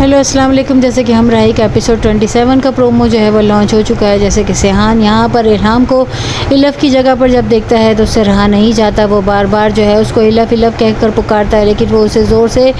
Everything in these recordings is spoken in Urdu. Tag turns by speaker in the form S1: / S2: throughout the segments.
S1: ہیلو السلام علیکم. جیسے کہ ہم راہی کا ایپیسوڈ 27 کا پرومو جو ہے وہ لانچ ہو چکا ہے. جیسے کہ سیحان یہاں پر الہام کو الف کی جگہ پر جب دیکھتا ہے تو اس سے رہا نہیں جاتا. وہ بار بار جو ہے اس کو الف کہہ کر پکارتا ہے, لیکن وہ اسے زور سے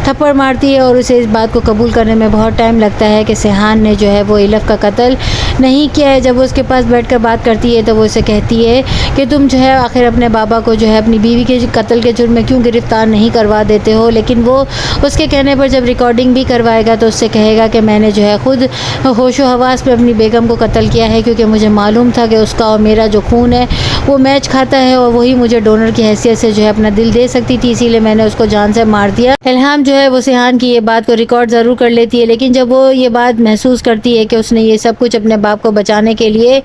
S1: تھپڑ مارتی ہے اور اسے اس بات کو قبول کرنے میں بہت ٹائم لگتا ہے کہ سیحان نے جو ہے وہ الف کا قتل نہیں کیا ہے. جب وہ اس کے پاس بیٹھ کر بات کرتی ہے تو وہ اسے کہتی ہے کہ تم جو ہے آخر اپنے بابا کو جو ہے اپنی بیوی کے قتل کے جرم میں کیوں گرفتار نہیں کروا دیتے ہو. لیکن وہ اس کے کہنے پر جب ریکارڈنگ بھی کروائے گا تو اس سے کہے گا کہ میں نے جو ہے خود ہوش و حواس پہ اپنی بیگم کو قتل کیا ہے, کیونکہ مجھے معلوم تھا کہ اس کا اور میرا جو خون ہے وہ میچ کھاتا ہے اور وہی مجھے ڈونر کی حیثیت سے جو ہے اپنا دل دے سکتی تھی, اسی لیے میں نے اس کو جان سے مار دیا. الہام جو ہے وہ سیحان کی یہ بات کو ریکارڈ ضرور کر لیتی ہے, لیکن جب وہ یہ بات محسوس کرتی ہے کہ اس نے یہ سب کچھ اپنے باپ کو بچانے کے لیے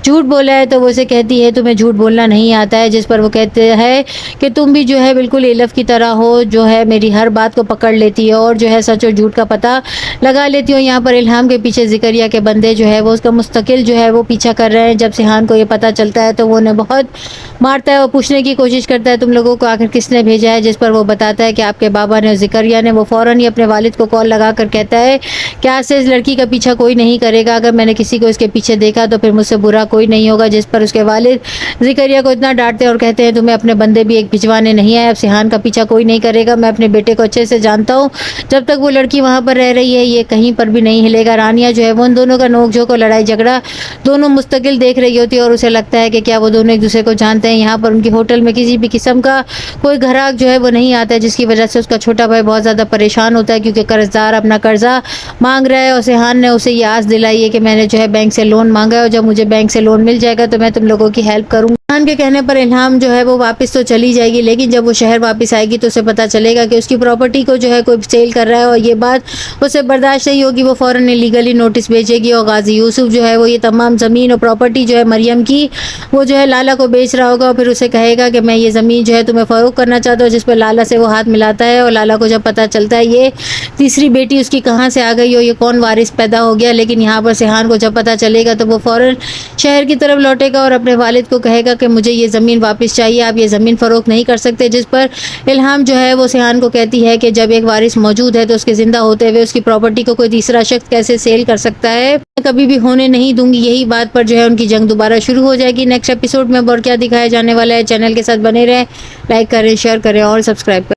S1: جھوٹ بولا ہے تو وہ اسے کہتی ہے تمہیں جھوٹ بولنا نہیں آتا ہے. جس پر وہ کہتے ہیں کہ تم بھی جو ہے بالکل الف کی طرح ہو, جو ہے میری ہر بات کو پکڑ لیتی ہے اور جو ہے سچ اور جھوٹ کا پتہ لگا لیتی ہوں. یہاں پر الہام کے پیچھے زکریا کے بندے جو ہے وہ اس کا مستقل جو ہے وہ پیچھا کر رہے ہیں. جب سیحان کو یہ پتہ چلتا ہے تو وہ انہیں بہت مارتا ہے اور پوچھنے کی کوشش کرتا ہے تم لوگوں کو آخر کس نے بھیجا ہے. جس پر وہ بتاتا ہے کہ آپ کے بابا نے اور زکریا نے. وہ فوراً ہی اپنے والد کو کال لگا کر کہتا ہے کہ آج سے اس لڑکی کا پیچھا کوئی نہیں کرے گا, اگر میں نے کسی کو اس کے پیچھے دیکھا تو پھر مجھ سے برا کوئی نہیں ہوگا. جس پر اس کے والد زکریا کو اتنا ڈانٹتے ہیں اور کہتے ہیں تمہیں اپنے بندے بھی ایک بھجوانے نہیں آئے, اب سیحان کا پیچھا کوئی نہیں کرے گا. میں اپنے بیٹے کو اچھے سے جانتا ہوں, جب تک وہ لڑکی وہاں پر رہ رہی ہے یہ کہیں پر بھی نہیں ہلے گا. رانیہ جو ہے وہ ان دونوں کا نوک جھوک اور لڑائی جھگڑا دونوں مستقل دیکھ رہی ہوتی ہے اور اسے لگتا ہے کہ کیا وہ دونوں ایک دوسرے کو جانتے ہیں. یہاں پر ان کی ہوٹل میں کسی بھی قسم کا کوئی گھراک جو ہے وہ نہیں آتا ہے, جس کی وجہ سے اس کا چھوٹا بھائی بہت زیادہ پریشان ہوتا ہے کیونکہ قرض دار اپنا قرضہ مانگ رہا ہے. اور سیحان نے اسے یہ آس دلائی ہے کہ میں نے جو ہے بینک سے لون مانگا ہے اور جب مجھے بینک سے لون مل جائے گا تو میں تم لوگوں کی ہیلپ کروں گا. سیحان کے کہنے پر الہام جو ہے وہ واپس تو چلی جائے گی, لیکن جب وہ شہر واپس آئے گی تو اسے پتہ چلے گا کہ اس کی پراپرٹی کو جو ہے کوئی سیل کر رہا ہے اور یہ بات اسے برداشت نہیں ہوگی. وہ فوراً لیگلی نوٹس بھیجے گی اور غازی یوسف جو ہے وہ یہ تمام زمین اور پراپرٹی جو ہے مریم کی وہ جو ہے لالا کو بیچ رہا ہوگا اور پھر اسے کہے گا کہ میں یہ زمین جو ہے تمہیں فروخت کرنا چاہتا ہوں. جس پہ لالا سے وہ ہاتھ ملاتا ہے اور لالا کو جب پتہ چلتا ہے یہ تیسری بیٹی اس کی کہاں سے آ گئی اور یہ کون وارث پیدا ہو گیا. لیکن یہاں پر سیحان کو جب پتہ چلے گا تو وہ فوراً شہر کی طرف لوٹے گا اور اپنے والد کو کہے گا کہ مجھے یہ زمین واپس چاہیے, آپ یہ زمین فروخت نہیں کر سکتے. جس پر الہام جو ہے وہ سیحان کو کہتی ہے کہ جب ایک وارث موجود ہے تو اس کے زندہ ہوتے ہوئے اس کی پراپرٹی کو کوئی تیسرا شخص کیسے سیل کر سکتا ہے, کبھی بھی ہونے نہیں دوں گی. یہی بات پر جو ہے ان کی جنگ دوبارہ شروع ہو جائے گی. نیکسٹ ایپیسوڈ میں اور کیا دکھایا جانے والا ہے, چینل کے ساتھ بنے رہیں, لائک کریں, شیئر کریں اور سبسکرائب کریں.